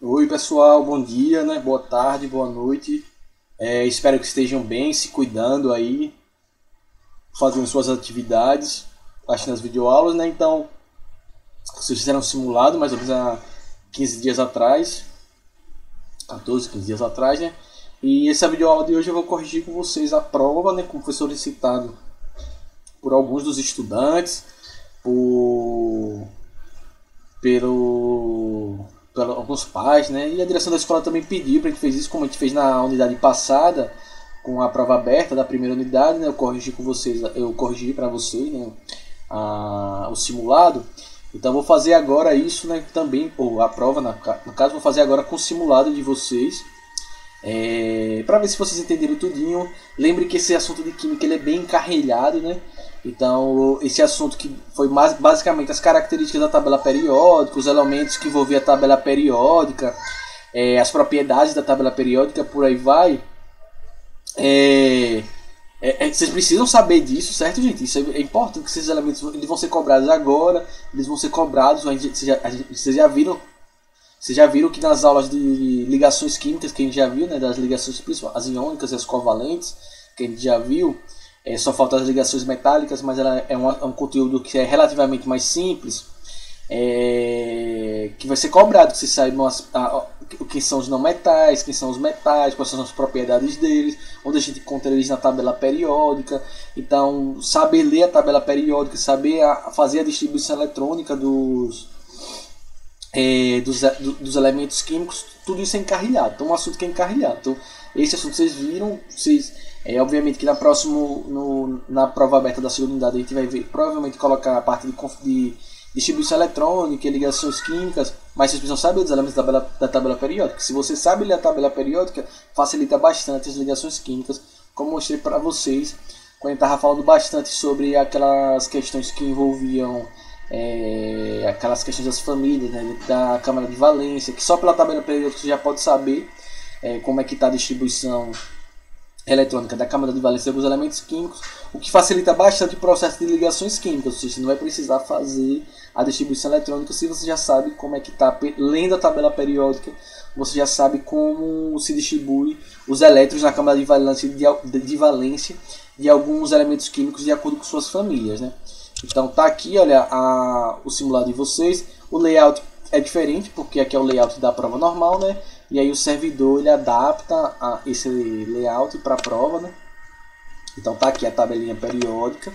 Oi pessoal, bom dia, né? Boa tarde, boa noite. Espero que estejam bem, se cuidando aí, fazendo suas atividades, assistindo as videoaulas, né? Então, vocês fizeram um simulado mais ou menos há 15 dias atrás, 14, 15 dias atrás, né? E essa videoaula de hoje eu vou corrigir com vocês a prova, né? Como foi solicitado por alguns dos estudantes, por pelo, pelo alguns pais, né? E a direção da escola também pediu para a gente fez isso, como a gente fez na unidade passada, com a prova aberta da primeira unidade, né? Eu corrigi para vocês, né? O simulado. Então eu vou fazer agora isso, né? Também, ou a prova, no caso, vou fazer agora com o simulado de vocês. Para ver se vocês entenderam tudinho. Lembre que esse assunto de química ele é bem encarrilhado, né? Então, esse assunto que foi basicamente as características da tabela periódica, os elementos que envolviam a tabela periódica, as propriedades da tabela periódica, por aí vai. Vocês precisam saber disso, certo, gente? Isso é importante, que esses elementos eles vão ser cobrados agora, eles vão ser cobrados, vocês já viram que nas aulas de ligações químicas, que a gente já viu, né, das ligações principais, as iônicas e as covalentes, que a gente já viu, só faltam as ligações metálicas, mas ela é um conteúdo que é relativamente mais simples, que vai ser cobrado, que vocês saibam quem são os não metais, quem são os metais, quais são as propriedades deles, onde a gente encontra eles na tabela periódica. Então, saber ler a tabela periódica, saber fazer a distribuição eletrônica dos elementos químicos, tudo isso é encarrilhado. Então, um assunto que é encarrilhado. Então, esse assunto vocês viram, obviamente que na prova aberta da segunda unidade a gente vai ver, provavelmente colocar a parte de distribuição eletrônica e ligações químicas, mas vocês precisam saber dos elementos da tabela periódica. Se você sabe ler a tabela periódica, facilita bastante as ligações químicas, como mostrei para vocês quando eu estava falando bastante sobre aquelas questões que envolviam aquelas questões das famílias, né, da câmara de valência, que só pela tabela periódica você já pode saber como é que está a distribuição eletrônica da câmara de valência dos elementos químicos, o que facilita bastante o processo de ligações químicas. Ou seja, você não vai precisar fazer a distribuição eletrônica se você já sabe como é que está, lendo a tabela periódica, você já sabe como se distribui os elétrons na câmara de valência de alguns elementos químicos de acordo com suas famílias, né? Então tá aqui, olha, o simulado de vocês. O layout é diferente, porque aqui é o layout da prova normal, né? E aí o servidor ele adapta esse layout para a prova, né? Então tá aqui a tabelinha periódica,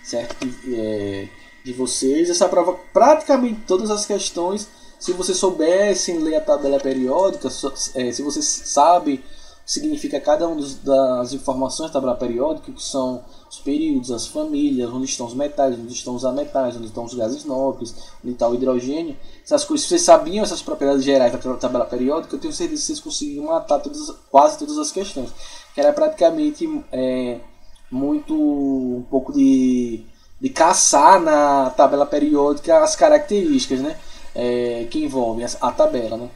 certo? De vocês. Essa prova, praticamente todas as questões, se vocês soubessem ler a tabela periódica, se você sabe o que significa cada uma das informações da tabela periódica, que são os períodos, as famílias, onde estão os metais, onde estão os ametais, onde estão os gases nobres, onde está o hidrogênio, essas coisas. Se vocês sabiam essas propriedades gerais da tabela periódica, eu tenho certeza que vocês conseguiram matar quase todas as questões, que era praticamente um pouco de caçar na tabela periódica as características, né, que envolvem a tabela, né.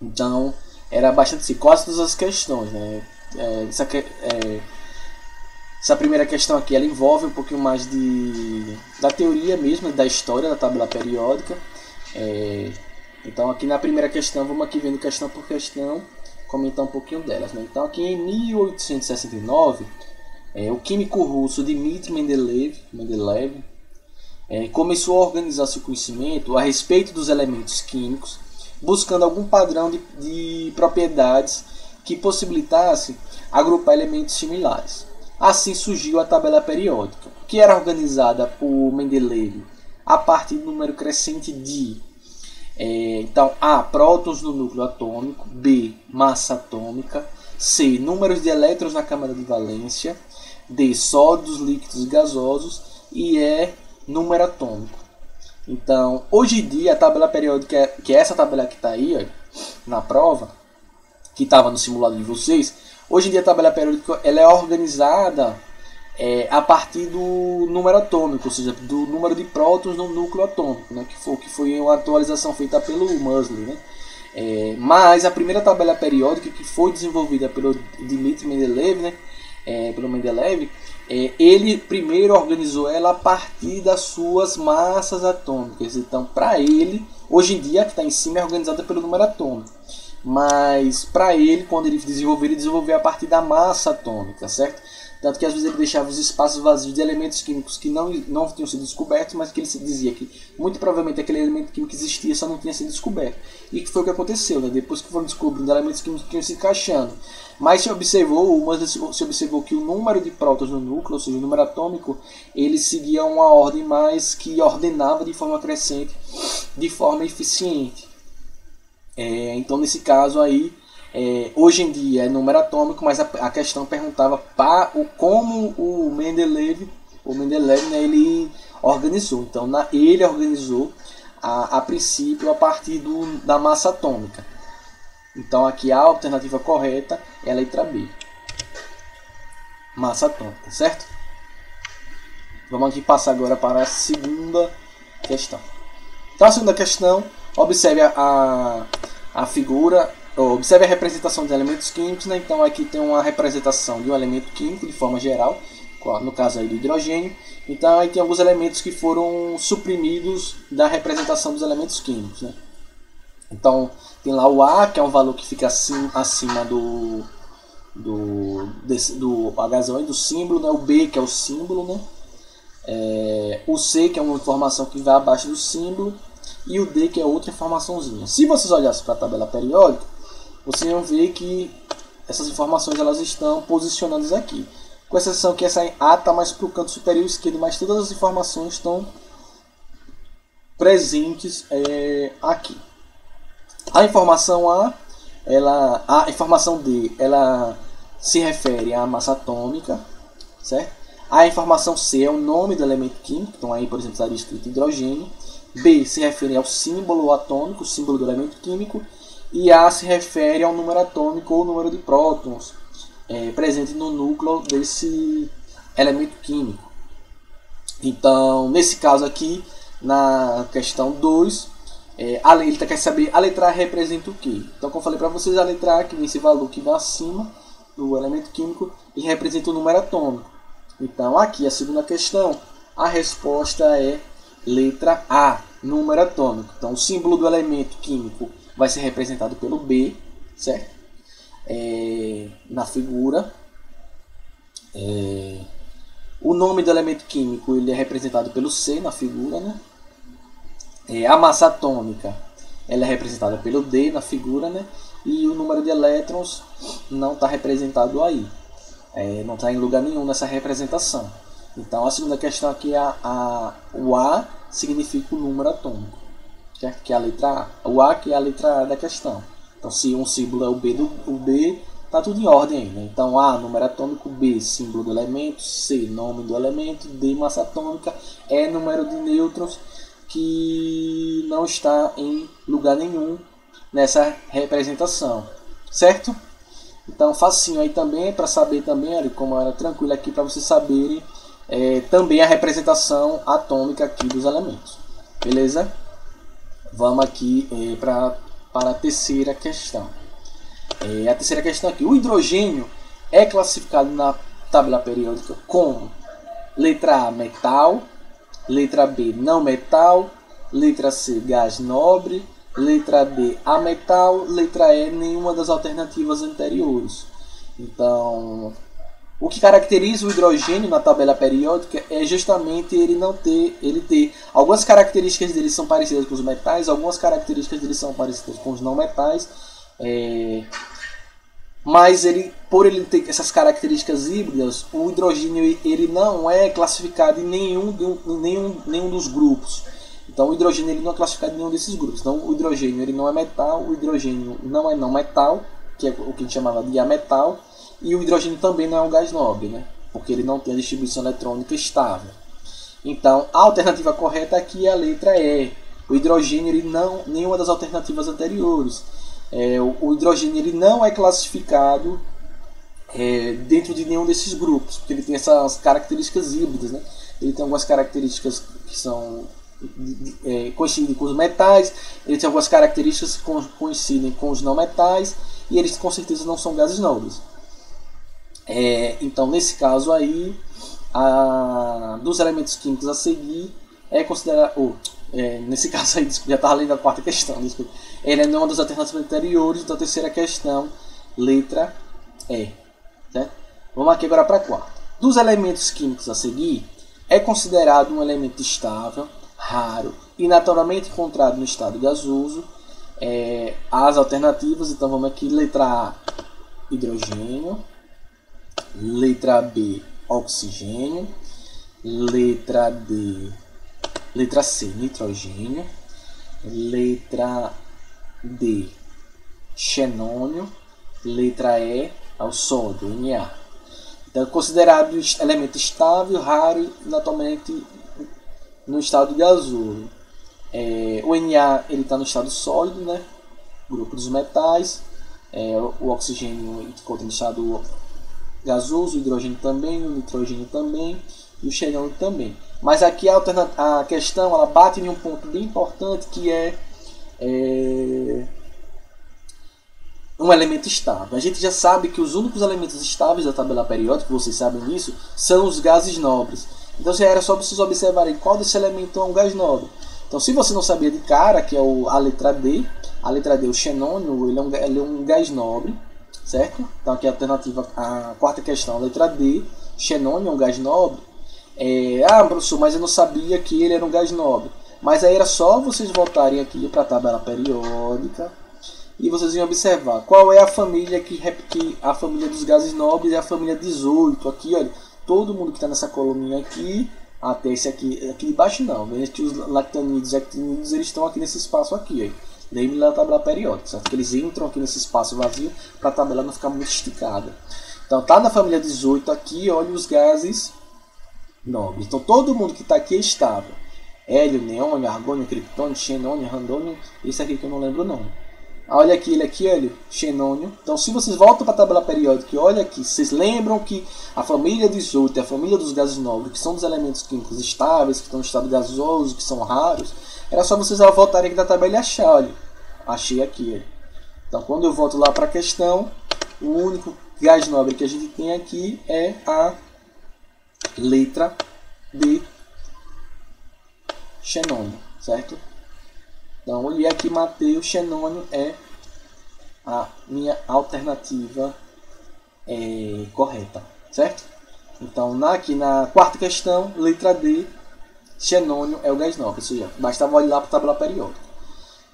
Então era bastante assim, quase todas as questões, né. Essa primeira questão aqui ela envolve um pouquinho mais da teoria mesmo, da história da tabela periódica. Então aqui na primeira questão, vamos aqui vendo questão por questão, comentar um pouquinho delas, né? Então aqui em 1869, o químico russo Dmitry Mendeleev começou a organizar seu conhecimento a respeito dos elementos químicos, buscando algum padrão de propriedades que possibilitasse agrupar elementos similares. Assim surgiu a tabela periódica, que era organizada por Mendeleev a partir do número crescente de então, A. Prótons no núcleo atômico, B. Massa atômica, C. Números de elétrons na câmara de valência, D. Sólidos, líquidos e gasosos e E. Número atômico. Então, hoje em dia, a tabela periódica, que é essa tabela que está aí ó, na prova, que estava no simulado de vocês, hoje em dia a tabela periódica ela é organizada a partir do número atômico, ou seja, do número de prótons no núcleo atômico, né, que foi uma atualização feita pelo Moseley, né. Mas a primeira tabela periódica que foi desenvolvida pelo Dmitry Mendeleev, né, ele primeiro organizou ela a partir das suas massas atômicas. Então, para ele, hoje em dia, a que está em cima é organizada pelo número atômico. Mas, para ele, quando ele desenvolveu a partir da massa atômica, certo? Tanto que às vezes ele deixava os espaços vazios de elementos químicos que não tinham sido descobertos, mas que ele dizia que muito provavelmente aquele elemento químico existia, só não tinha sido descoberto. E que foi o que aconteceu, né? Depois que foram descobrindo elementos químicos que iam se encaixando. Mas se observou que o número de prótons no núcleo, ou seja, o número atômico, ele seguia uma ordem mais que ordenava de forma crescente, de forma eficiente. Então, nesse caso aí, hoje em dia é número atômico, mas a questão perguntava como o Mendeleev, né, ele organizou. Então, ele organizou a princípio a partir da massa atômica. Então, aqui a alternativa correta é a letra B. Massa atômica, certo? Vamos aqui passar agora para a segunda questão. Então, a segunda questão, observe a figura, observe a representação de elementos químicos, né? Então aqui tem uma representação de um elemento químico de forma geral, no caso aí do hidrogênio. Então aí tem alguns elementos que foram suprimidos da representação dos elementos químicos, né? Então tem lá o A, que é um valor que fica acima do H, do símbolo, né? O B, que é o símbolo, né? O C, que é uma informação que vai abaixo do símbolo, e o D, que é outra informaçãozinha. Se vocês olhassem para a tabela periódica, vocês vão ver que essas informações elas estão posicionadas aqui. Com exceção que essa A está mais para o canto superior esquerdo, mas todas as informações estão presentes aqui. A informação a informação D, ela se refere à massa atômica, certo? A informação C é o nome do elemento químico, então aí, por exemplo, estaria escrito hidrogênio. B se refere ao símbolo atômico, o símbolo do elemento químico. E A se refere ao número atômico ou número de prótons presente no núcleo desse elemento químico. Então, nesse caso aqui, na questão 2, ele quer saber a letra A representa o quê? Então, como eu falei para vocês, a letra A, que vem esse valor que vai acima do elemento químico, ele representa o número atômico. Então, aqui, a segunda questão, a resposta é letra A, número atômico. Então, o símbolo do elemento químico vai ser representado pelo B, certo? Na figura. O nome do elemento químico ele é representado pelo C na figura, né? A massa atômica ela é representada pelo D na figura, né? E o número de elétrons não está representado aí. Não está em lugar nenhum nessa representação. Então, a segunda questão aqui é o A significa o número atômico, que é a letra A. O A que é a letra A da questão. Então, se um símbolo é o B está tudo em ordem aí, né? Então, A, número atômico, B, símbolo do elemento, C, nome do elemento, D, massa atômica, E, número de nêutrons, que não está em lugar nenhum nessa representação, certo? Então, facinho aí também, para saber também, olha como era tranquilo aqui, para vocês saberem também a representação atômica aqui dos elementos, beleza? Vamos aqui para a terceira questão. A terceira questão aqui, o hidrogênio é classificado na tabela periódica como letra A, metal, letra B, não metal, letra C, gás nobre, letra D, ametal, letra E, nenhuma das alternativas anteriores. Então, o que caracteriza o hidrogênio na tabela periódica é justamente ele ter algumas características dele são parecidas com os metais, algumas características dele são parecidas com os não metais, mas por ele ter essas características híbridas, o hidrogênio ele não é classificado em nenhum dos grupos. Então, o hidrogênio ele não é classificado em nenhum desses grupos. Então, o hidrogênio ele não é metal, o hidrogênio não é não metal, que é o que a gente chamava de ametal, e o hidrogênio também não é um gás nobre, né? Porque ele não tem a distribuição eletrônica estável. Então, a alternativa correta aqui é a letra E. O hidrogênio, ele não, nenhuma das alternativas anteriores. O hidrogênio ele não é classificado dentro de nenhum desses grupos, porque ele tem essas características híbridas, né? Ele tem algumas características que são coincidem com os metais, ele tem algumas características que coincidem com os não metais, e eles com certeza não são gases nobres. Então, nesse caso aí, dos elementos químicos a seguir é considerado... nesse caso aí, já estava lendo a quarta questão, desculpa. Ele é uma das alternativas anteriores da terceira questão, letra E. Certo? Vamos aqui agora para a quarta. Dos elementos químicos a seguir, é considerado um elemento estável, raro e naturalmente encontrado no estado gasoso. As alternativas, então vamos aqui, letra A, hidrogênio, letra B, oxigênio, letra C, nitrogênio, letra D, xenônio, letra E, ao sódio, Na. Então, é considerado elemento estável, raro e naturalmente no estado gasoso. O Na está no estado sólido, né? Grupo dos metais. O oxigênio encontra no estado gasoso, o hidrogênio também, o nitrogênio também e o xenônio também. Mas aqui a questão ela bate em um ponto bem importante que é um elemento estável. A gente já sabe que os únicos elementos estáveis da tabela periódica, vocês sabem disso, são os gases nobres. Então já era só vocês observarem qual desse elemento é um gás nobre. Então se você não sabia de cara, que é a letra D, o xenônio, ele é um gás nobre, certo? Então aqui a alternativa, a quarta questão, letra D, xenônio é um gás nobre. Professor, mas eu não sabia que ele era um gás nobre. Mas aí era só vocês voltarem aqui para a tabela periódica e vocês iam observar qual é a família a família dos gases nobres é a família 18. Aqui, olha, todo mundo que está nessa coluninha aqui, até esse aqui de baixo não, que os lactanídeos e actinídeos eles estão aqui nesse espaço aqui, lembre da tabela periódica, certo? Que eles entram aqui nesse espaço vazio para a tabela não ficar muito esticada. Então tá na família 18 aqui, olha os gases nobres. Então todo mundo que está aqui é estável. Hélio, neônio, argônio, criptônio, xenônio, randônio, esse aqui que eu não lembro o nome. Olha aqui, ele aqui, olha, xenônio. Então se vocês voltam para a tabela periódica e olha aqui, vocês lembram que a família 18 é a família dos gases nobres, que são dos elementos químicos estáveis, que estão no estado gasoso, que são raros. Era só vocês voltarem aqui na tabela e achar, olha. Achei aqui, olha. Então quando eu volto lá para a questão, o único gás nobre que a gente tem aqui é a letra D, xenônio, certo? Então, olhei aqui, matei, o xenônio é a minha alternativa correta, certo? Então, aqui na quarta questão, letra D, xenônio é o gás nobre, ou seja, bastava olhar para a tabela periódica.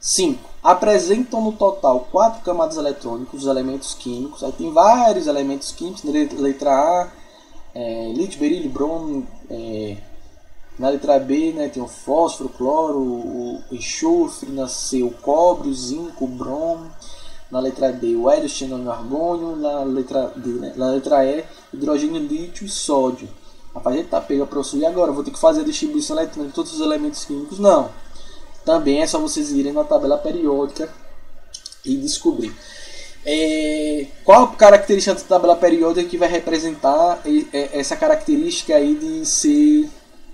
5. Apresentam no total 4 camadas eletrônicas, os elementos químicos. Aí tem vários elementos químicos, letra A, lítio, berílio, bromo. Na letra B, né, tem o fósforo, o cloro, o enxofre. Na C, o cobre, o zinco, o bromo. Na letra D, o hélio, xenônio, o argônio. Na letra D, né, na letra E, hidrogênio, lítio e sódio. Rapaz, a gente tá pega, professor, e agora? Vou ter que fazer a distribuição eletrônica de todos os elementos químicos? Não. Também é só vocês irem na tabela periódica e descobrir. Qual a característica da tabela periódica que vai representar essa característica aí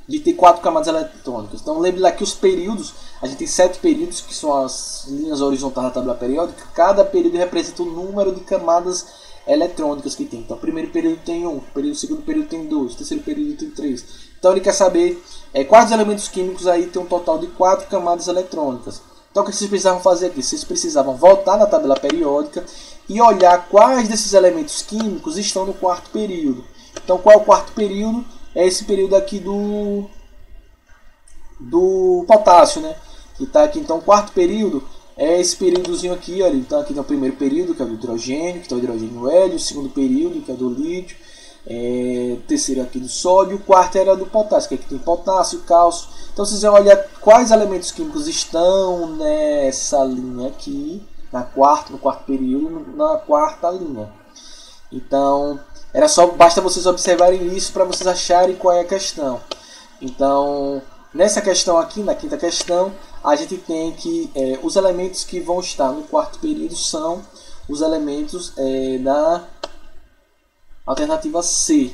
de ter 4 camadas eletrônicas? Então lembre lá que os períodos, a gente tem 7 períodos, que são as linhas horizontais da tabela periódica. Cada período representa o número de camadas eletrônicas que tem. Então o primeiro período tem 1, o segundo período tem 2, o terceiro período tem 3. Então ele quer saber quais elementos químicos aí tem um total de 4 camadas eletrônicas. Então o que vocês precisavam fazer aqui? Vocês precisavam voltar na tabela periódica e olhar quais desses elementos químicos estão no quarto período. Então qual é o quarto período? É esse período aqui do potássio, né? Que está aqui. Então o quarto período é esse períodozinho aqui, olha. Então aqui no primeiro período, que é do hidrogênio, que está o hidrogênio e o hélio. O segundo período, que é do lítio. Terceiro aqui do sódio. O quarto era do potássio, que aqui tem potássio, cálcio. Então vocês vão olhar quais elementos químicos estão nessa linha aqui, no quarto período, na quarta linha. Então basta vocês observarem isso para vocês acharem qual é a questão. Então nessa questão aqui, na quinta questão, a gente tem que os elementos que vão estar no quarto período são os elementos da alternativa C,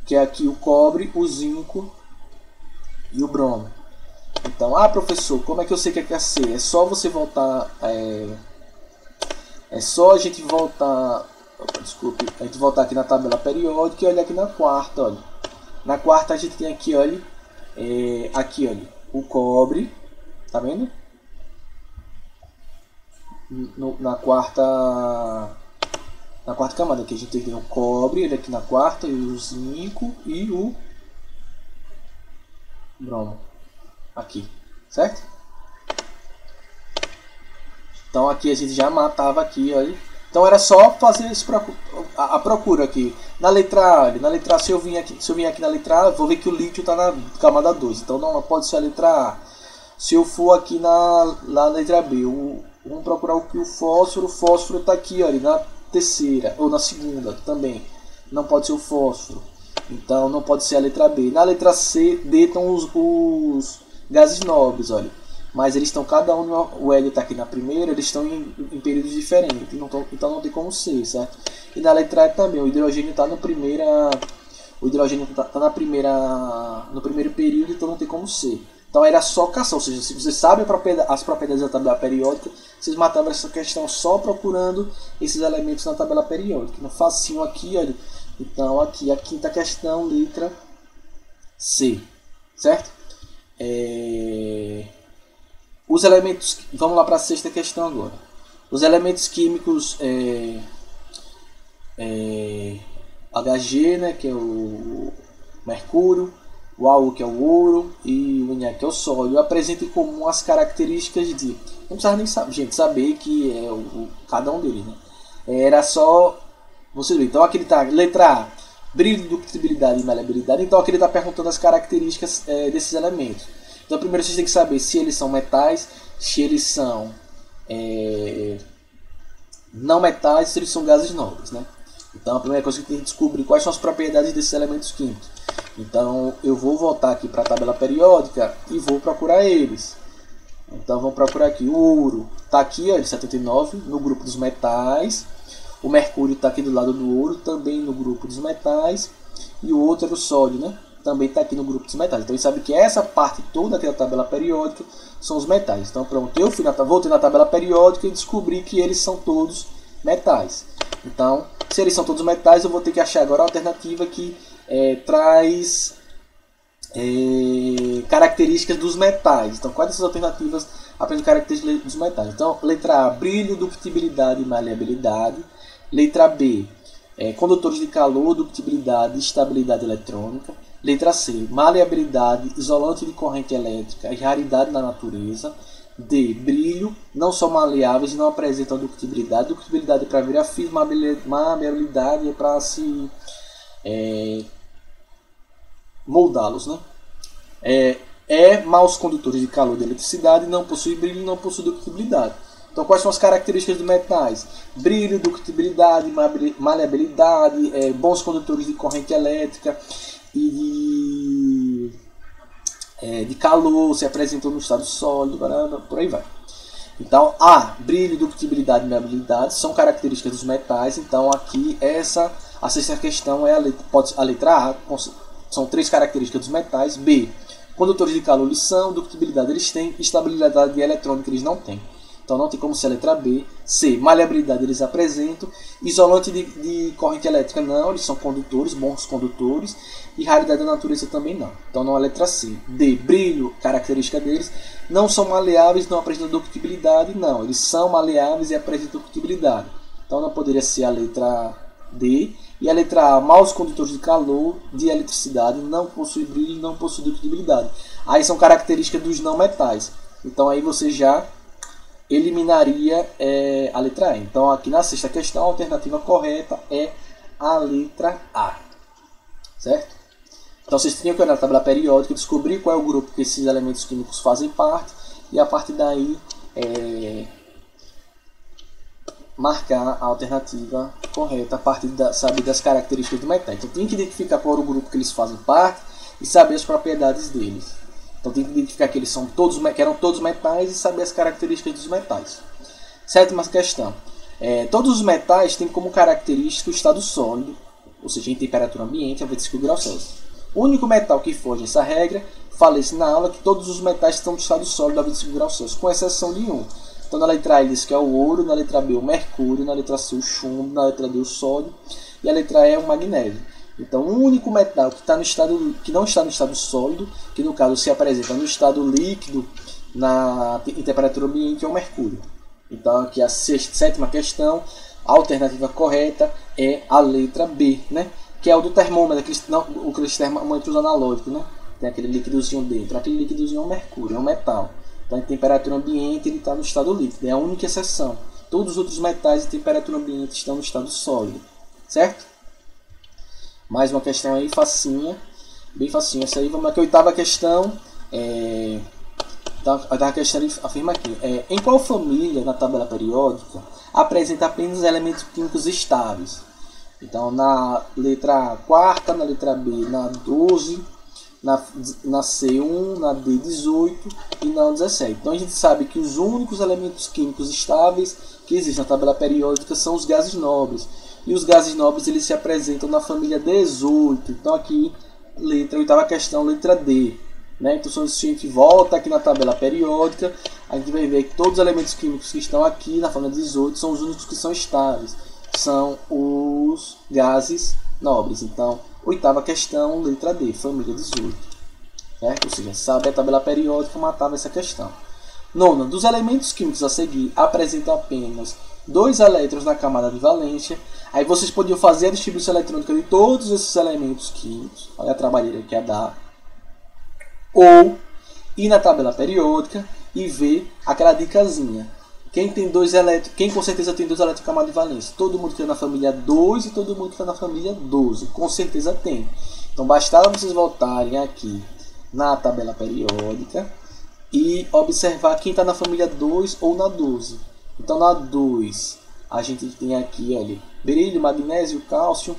que é aqui o cobre, o zinco e o bromo. Então, professor, como é que eu sei que é C? É só você voltar, é só a gente voltar, desculpe, a gente voltar aqui na tabela periódica e olhar aqui na quarta, olha. Na quarta a gente tem aqui, olha, o cobre, tá vendo? Na quarta camada aqui a gente tem o cobre, ele aqui na quarta, e o zinco e o bromo aqui, certo? Então aqui a gente já matava aqui, olha. Então era só fazer a procura aqui. Na letra A, se eu vim aqui na letra A, vou ver que o lítio está na camada 2. Então não pode ser a letra A. Se eu for aqui na letra B, vamos procurar o fósforo está aqui, olha, na terceira ou na segunda também. Não pode ser o fósforo. Então não pode ser a letra B. Na letra C, D estão os gases nobres, olha. Mas eles estão cada um, o hélio está aqui na primeira, eles estão em períodos diferentes, então não tem como ser, certo? E na letra E também, o hidrogênio está no primeiro período, então não tem como ser. Então era só caçar, ou seja, se você sabe as propriedades da tabela periódica, vocês matavam essa questão só procurando esses elementos na tabela periódica. No facinho aqui, olha, então aqui a quinta questão, letra C, certo? Os elementos, vamos lá para a sexta questão agora. Os elementos químicos Hg, né, que é o mercúrio, o Au, que é o ouro, e o Na, que é o sódio, apresentam em comum as características de... Não precisava nem saber que é cada um deles, né? Era só você ver. Então aqui está, letra A, brilho, ductibilidade e maleabilidade. Então aqui ele está perguntando as características desses elementos. Então primeiro vocês têm que saber se eles são metais, se eles são não metais, se eles são gases nobres, né? Então a primeira coisa que tem que descobrir quais são as propriedades desses elementos químicos. Então eu vou voltar aqui para a tabela periódica e vou procurar eles. Então vamos procurar aqui. O ouro está aqui, ó, de 79, no grupo dos metais. O mercúrio está aqui do lado do ouro, também no grupo dos metais. E o outro é o sódio, né? Também está aqui no grupo dos metais. Então, a gente sabe que essa parte toda aqui da tabela periódica são os metais. Então, pronto, eu voltei na tabela periódica e descobri que eles são todos metais. Então, se eles são todos metais, eu vou ter que achar agora a alternativa que traz características dos metais. Então, quais dessas alternativas apresentam características dos metais? Então, letra A, brilho, ductibilidade e maleabilidade. Letra B, condutores de calor, ductibilidade e estabilidade eletrônica. Letra C, maleabilidade, isolante de corrente elétrica e raridade na natureza. D, brilho, não são maleáveis e não apresentam ductibilidade. Ductibilidade é para virar fio, maleabilidade é para se moldá-los, né? Maus condutores de calor e de eletricidade, não possui brilho e não possui ductibilidade. Então, quais são as características dos metais? Brilho, ductibilidade, maleabilidade, bons condutores de corrente elétrica e de calor, se apresentam no estado sólido, por aí vai. Então, A, brilho, ductibilidade e maleabilidade são características dos metais. Então, aqui a sexta questão é a letra A, são três características dos metais. B, condutores de calor eles são, ductibilidade eles têm, estabilidade eletrônica eles não têm. Então não tem como ser a letra B. C, maleabilidade eles apresentam. Isolante de corrente elétrica não, eles são condutores, bons condutores. E raridade da natureza também não. Então não é a letra C. D, brilho, característica deles. Não são maleáveis, não apresentam ductibilidade, não. Eles são maleáveis e apresentam ductibilidade. Então não poderia ser a letra D. E a letra A, maus condutores de calor, de eletricidade, não possui brilho, não possui ductibilidade. Aí são características dos não metais. Então aí você já eliminaria a letra E. Então aqui na sexta questão a alternativa correta é a letra A, certo? Então vocês tinham que olhar na tabela periódica, descobrir qual é o grupo que esses elementos químicos fazem parte e a partir daí marcar a alternativa correta a partir saber das características do metal. Então tem que identificar qual é o grupo que eles fazem parte e saber as propriedades deles. Então tem que identificar que eles que eram todos metais e saber as características dos metais. Sétima questão. Todos os metais têm como característica o estado sólido, ou seja, em temperatura ambiente, a 25 graus Celsius. O único metal que foge essa regra, falei-se na aula, que todos os metais estão no estado sólido a 25 graus Celsius, com exceção de um. Então na letra A ele diz que é o ouro, na letra B o mercúrio, na letra C o chumbo, na letra D o sódio e a letra E é o magnésio. Então, o único metal que, que não está no estado sólido, que no caso se apresenta no estado líquido em temperatura ambiente, é o mercúrio. Então, aqui a sétima questão, a alternativa correta é a letra B, né? Que é o do termômetro, aqueles termômetros analógicos, né? Tem aquele líquidozinho dentro. Aquele líquidozinho é o mercúrio, é um metal. Então, em temperatura ambiente, ele está no estado líquido. É a única exceção. Todos os outros metais em temperatura ambiente estão no estado sólido. Certo? Mais uma questão aí, facinha. Bem facinha essa aí. Vamos aqui, a oitava questão. A questão afirma aqui. Em qual família, na tabela periódica, apresenta apenas elementos químicos estáveis? Então, na letra quarta, na letra B, na 12, na C1, na D18 e na 17. Então, a gente sabe que os únicos elementos químicos estáveis que existem na tabela periódica são os gases nobres. E os gases nobres eles se apresentam na família 18. Então, aqui, oitava questão, letra D. Né? Então, se a gente volta aqui na tabela periódica, a gente vai ver que todos os elementos químicos que estão aqui na família 18 são os únicos que são estáveis. São os gases nobres. Então, oitava questão, letra D, família 18. Certo? Ou seja, sabe a tabela periódica matava essa questão. Nona, dos elementos químicos a seguir apresentam apenas 2 elétrons na camada de valência. Aí vocês podiam fazer a distribuição eletrônica de todos esses elementos químicos. Olha a trabalheira que ia dar. Ou ir na tabela periódica e ver aquela dicasinha. Quem tem 2 elétrons, quem com certeza tem 2 elétrons na camada de valência? Todo mundo que está na família 2 e todo mundo que está na família 12. Com certeza tem. Então bastava vocês voltarem aqui na tabela periódica e observar quem está na família 2 ou na 12. Então na 2 a gente tem aqui, olha, berílio, magnésio, cálcio.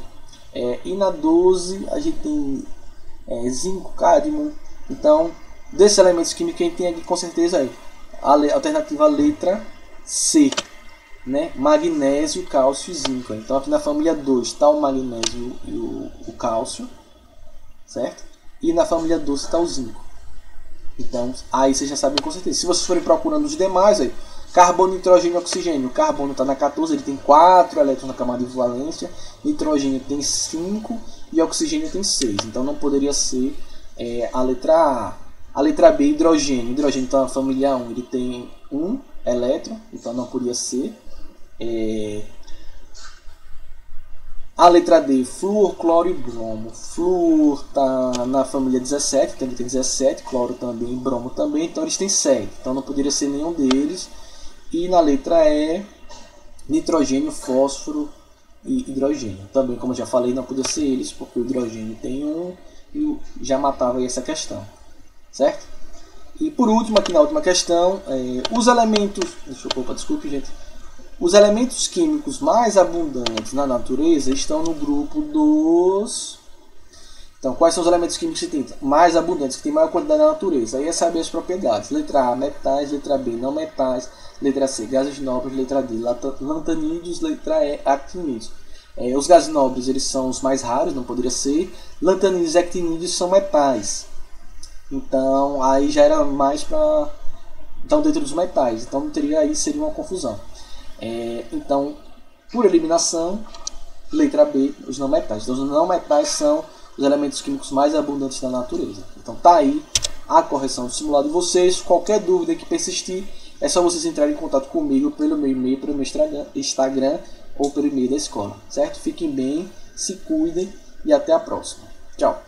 E na 12 a gente tem zinco, cádmio. Então, desses elementos químicos, quem tem aqui com certeza é a alternativa letra C, né? Magnésio, cálcio e zinco. Então, aqui na família 2 está o magnésio e o cálcio, certo? E na família 12 está o zinco. Então, aí vocês já sabem com certeza. Se vocês forem procurando os demais, aí, carbono, nitrogênio e oxigênio. O carbono está na 14, ele tem 4 elétrons na camada de valência. Nitrogênio tem 5 e oxigênio tem 6. Então, não poderia ser a letra A. A letra B, hidrogênio. Hidrogênio está na família 1, ele tem 1 elétron, então não podia ser. A letra D, flúor, cloro e bromo. Flúor está na família 17, então ele tem 17, cloro também, bromo também, então eles têm 7. Então não poderia ser nenhum deles. E na letra E, nitrogênio, fósforo e hidrogênio. Também, como eu já falei, não podia ser eles, porque o hidrogênio tem 1 e já matava aí essa questão. Certo? E por último, aqui na última questão, os elementos... Desculpe, gente. Os elementos químicos mais abundantes na natureza estão no grupo dos... Então, quais são os elementos químicos que tem mais abundantes, que tem maior quantidade na natureza? Aí é saber as propriedades. Letra A, metais. Letra B, não metais. Letra C, gases nobres. Letra D, lantanídeos. Letra E, actinídeos. Os gases nobres eles são os mais raros, não poderia ser. Lantanídeos e actinídeos são metais. Então, aí já era mais para... Então, dentro dos metais. Então, não teria aí, seria uma confusão. Então, por eliminação, letra B, os não metais. Então, os não metais são os elementos químicos mais abundantes da natureza. Então, tá aí a correção do simulado de vocês. Qualquer dúvida que persistir, é só vocês entrarem em contato comigo pelo meu e-mail, pelo meu Instagram ou pelo e-mail da escola. Certo? Fiquem bem, se cuidem e até a próxima. Tchau!